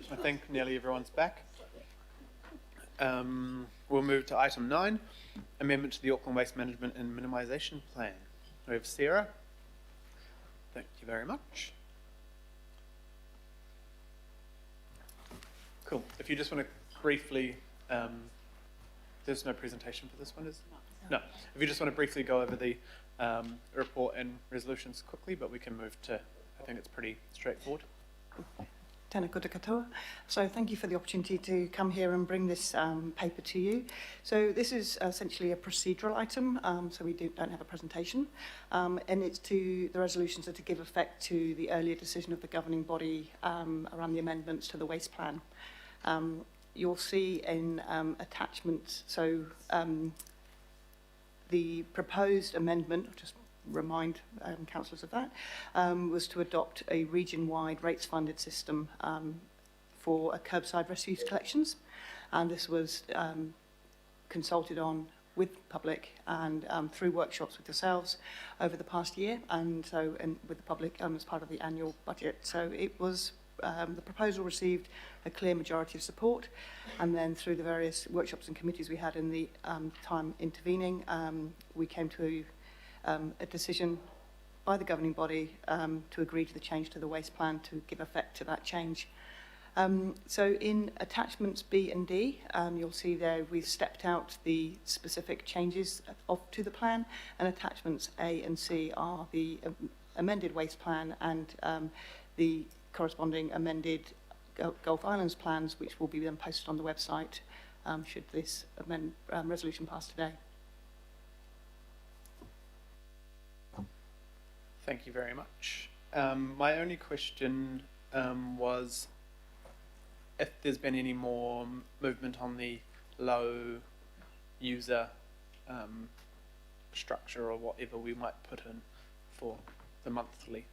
I think nearly everyone's back. We'll move to item 9, amendment to the Auckland Waste Management and Minimisation Plan. We have Sarah. Thank you very much. Cool. If you just want to briefly, there's no presentation for this one, is there? No. If you just want to briefly go over the report and resolutions quickly, but we can move to, I think it's pretty straightforward. Tēnā kouta katoa. So thank you for the opportunity to come here and bring this paper to you. So this is essentially a procedural item, so we don't have a presentation. And it's the resolutions are to give effect to the earlier decision of the governing body around the amendments to the waste plan. You'll see in attachments, so the proposed amendment, I'll just remind councillors of that, was to adopt a region-wide rates-funded system for curbside refuse collections. And this was consulted on with the public and through workshops with yourselves over the past year, and with the public as part of the annual budget. So it was, the proposal received a clear majority of support, and then through the various workshops and committees we had in the time intervening, we came to a decision by the governing body to agree to the change to the waste plan to give effect to that change. So in attachments B and D, you'll see there we've stepped out the specific changes to the plan, and attachments A and C are the amended waste plan and the corresponding amended Gulf Islands plans, which will be then posted on the website should this resolution pass today. Thank you very much. My only question was if there's been any more movement on the low user structure or whatever we might put in for the monthly.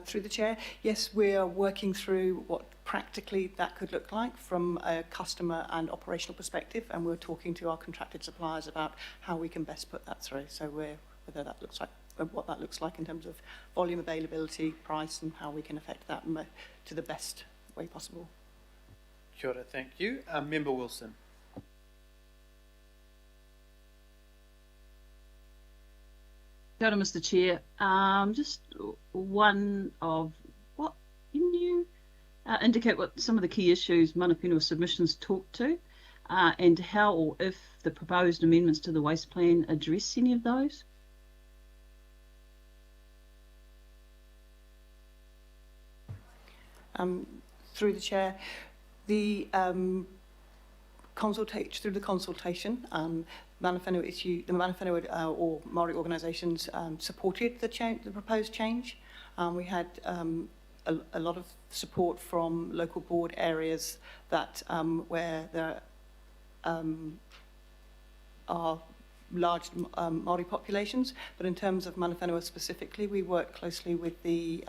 Through the chair, yes, we are working through what practically that could look like from a customer and operational perspective, and we're talking to our contracted suppliers about how we can best put that through. So whether that looks like, what that looks like in terms of volume, availability, price, and how we can affect that to the best way possible. Kia ora, thank you. Member Wilson. Kia ora, Mr. Chair. Just one of what can you indicate what some of the key issues mana whenua submissions talk to, and how or if the proposed amendments to the waste plan address any of those? Through the chair, the through the consultation, mana whenua the mana whenua or Māori organisations supported the proposed change. We had a lot of support from local board areas that where there are large Māori populations, but in terms of mana whenua specifically, we work closely with the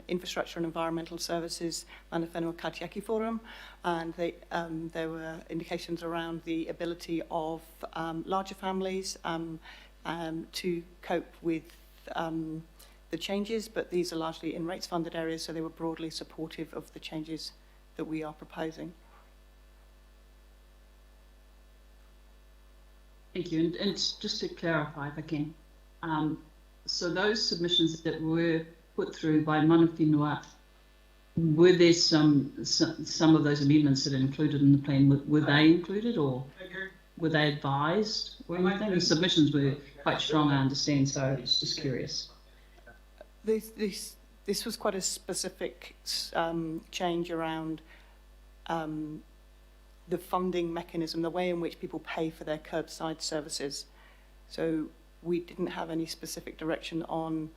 Infrastructure and Environmental Services mana whenua Katiaki Forum, and there were indications around the ability of larger families to cope with the changes, but these are largely in rates funded areas, so they were broadly supportive of the changes that we are proposing. Thank you, and just to clarify if I can, so those submissions that were put through by mana whenua, were there some of those amendments that are included in the plan, were they included or were they advised or anything? The submissions were quite strong, I understand, so I was just curious. This was quite a specific change around the funding mechanism, the way in which people pay for their curbside services. So we didn't have any specific direction on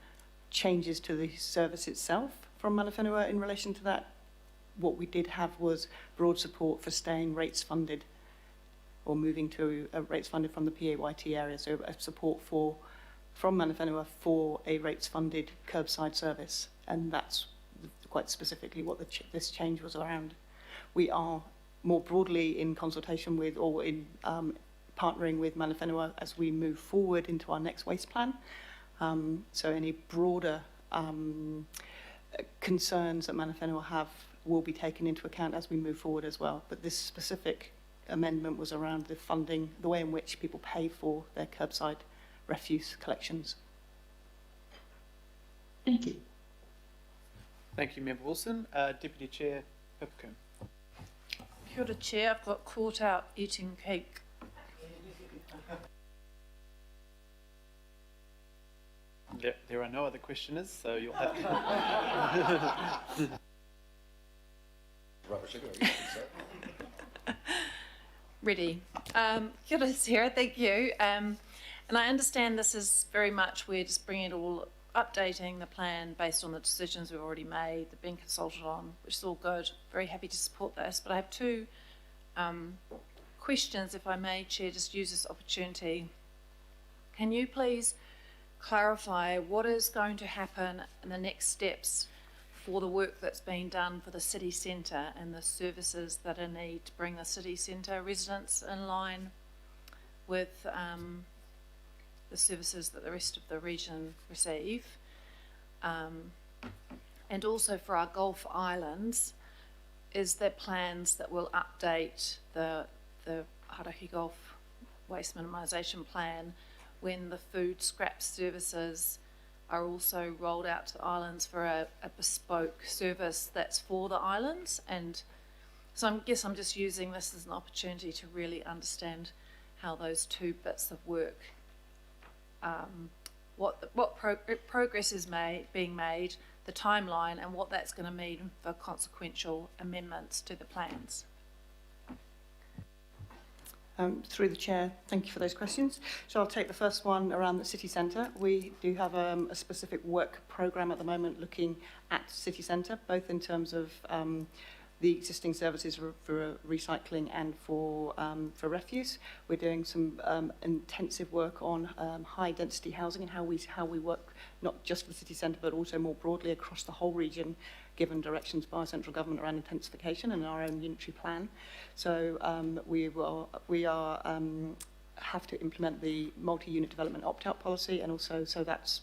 changes to the service itself from mana whenua in relation to that. What we did have was broad support for staying rates funded or moving to rates funded from the PAYT area, so a support from mana whenua for a rates funded curbside service, and that's quite specifically what this change was around. We are more broadly in consultation with or in partnering with mana whenua as we move forward into our next waste plan. So any broader concerns that Mana Whenua have will be taken into account as we move forward as well. But this specific amendment was around the funding, the way in which people pay for their curbside refuse collections. Thank you. Thank you, Member Wilson. Deputy Chair Pipkin. Kia ora, Chair. I've got caught out eating cake. There are no other questioners, so you'll have to. Ready. Kia ora, Sarah. Thank you. And I understand this is very much, we're just bringing it all, updating the plan based on the decisions we've already made, that being consulted on, which is all good. Very happy to support this. But I have two questions, if I may, Chair, just use this opportunity. Can you please clarify what is going to happen in the next steps for the work that's being done for the city centre and the services that are needed to bring the city centre residents in line with the services that the rest of the region receive, and also for our Gulf Islands, is there plans that will update the Haraki Gulf Waste Minimisation Plan when the food scrap services are also rolled out to the islands for a bespoke service that's for the islands? And so I guess I'm just using this as an opportunity to really understand how those two bits of work, what progress is being made, the timeline, and what that's going to mean for consequential amendments to the plans. Through the Chair, thank you for those questions. So I'll take the first one around the city centre. We do have a specific work programme at the moment looking at city centre, both in terms of the existing services for recycling and for refuse. We're doing some intensive work on high density housing and how we work not just for the city centre but also more broadly across the whole region, given directions by central government around intensification and our own unitary plan. So we have to implement the multi-unit development opt-out policy, and also so that's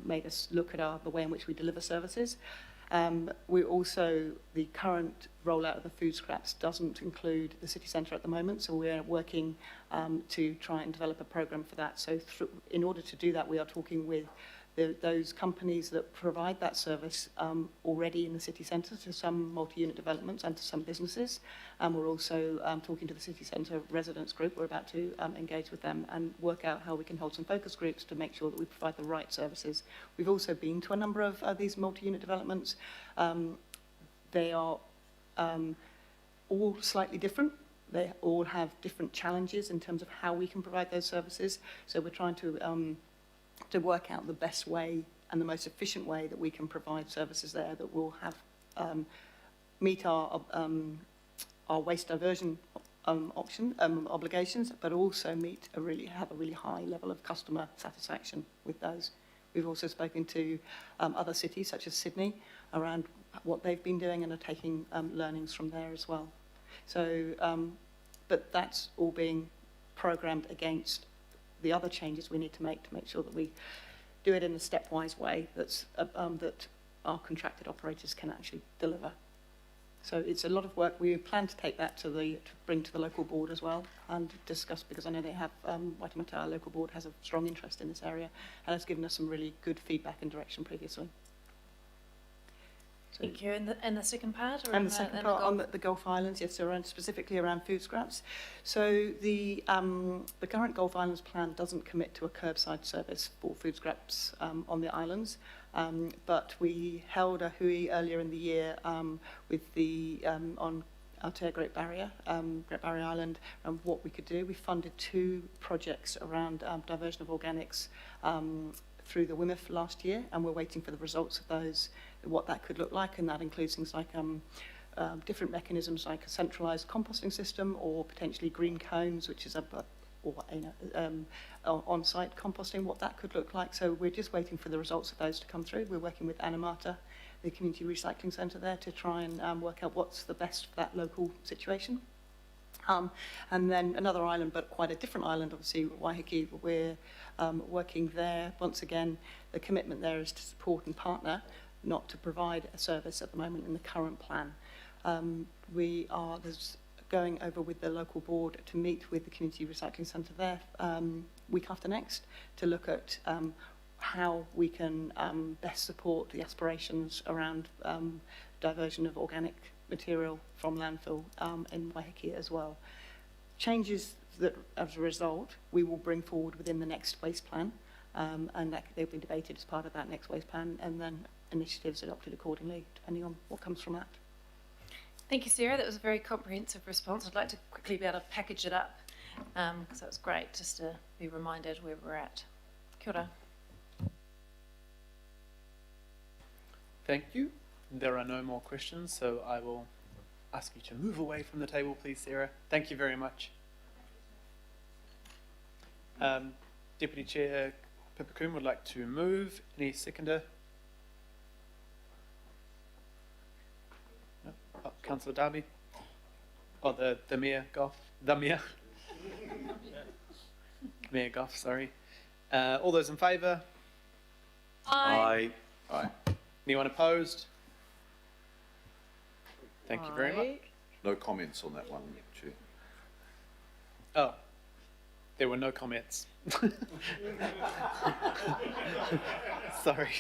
made us look at the way in which we deliver services. We also, the current rollout of the food scraps doesn't include the city centre at the moment, so we're working to try and develop a programme for that. So in order to do that, we are talking with those companies that provide that service already in the city centre to some multi-unit developments and to some businesses. And we're also talking to the city centre residents group. We're about to engage with them and work out how we can hold some focus groups to make sure that we provide the right services. We've also been to a number of these multi-unit developments. They are all slightly different. They all have different challenges in terms of how we can provide those services. So we're trying to work out the best way and the most efficient way that we can provide services there that will have meet our waste diversion obligations, but also have a really high level of customer satisfaction with those. We've also spoken to other cities such as Sydney around what they've been doing and are taking learnings from there as well. So, but that's all being programmed against the other changes we need to make sure that we do it in a stepwise way that's that our contracted operators can actually deliver. So it's a lot of work. We plan to take that to bring to the local board as well and discuss, because I know they have Waitemata, our local board, has a strong interest in this area and has given us some really good feedback and direction previously. So, thank you. And the second part? Or and the second part on the Gulf Islands, yes, so specifically around food scraps. So the current Gulf Islands plan doesn't commit to a curbside service for food scraps on the islands, but we held a hui earlier in the year with the on Aotea Great Barrier Island, and what we could do. We funded 2 projects around diversion of organics through the WMIF last year, and we're waiting for the results of those, what that could look like, and that includes things like different mechanisms like a centralised composting system, or potentially green cones, which is on-site composting, what that could look like. So we're just waiting for the results of those to come through. We're working with Anamata, the community recycling centre there, to try and work out what's the best for that local situation. And then another island, but quite a different island, obviously, Waiheke, we're working there. Once again, the commitment there is to support and partner not to provide a service at the moment in the current plan. There's going over with the local board to meet with the community recycling centre there week after next to look at how we can best support the aspirations around diversion of organic material from landfill in Waiheke as well. Changes that, as a result, we will bring forward within the next waste plan, and that they'll be debated as part of that next waste plan, and then initiatives adopted accordingly, depending on what comes from that. Thank you, Sarah. That was a very comprehensive response. I'd like to quickly be able to package it up, because that was great, just to be reminded where we're at. Kia ora. Thank you. There are no more questions, so I will ask you to move away from the table, please, Sarah. Thank you very much. Deputy Chair Pipakun would like to move. Any seconder? No? Oh, Councillor Darby? Oh, the Mayor Goff? The Mayor? Mayor Goff, sorry. All those in favour? Aye. Anyone opposed? Thank you very much. No comments on that one, Chair. Oh, there were no comments. Sorry.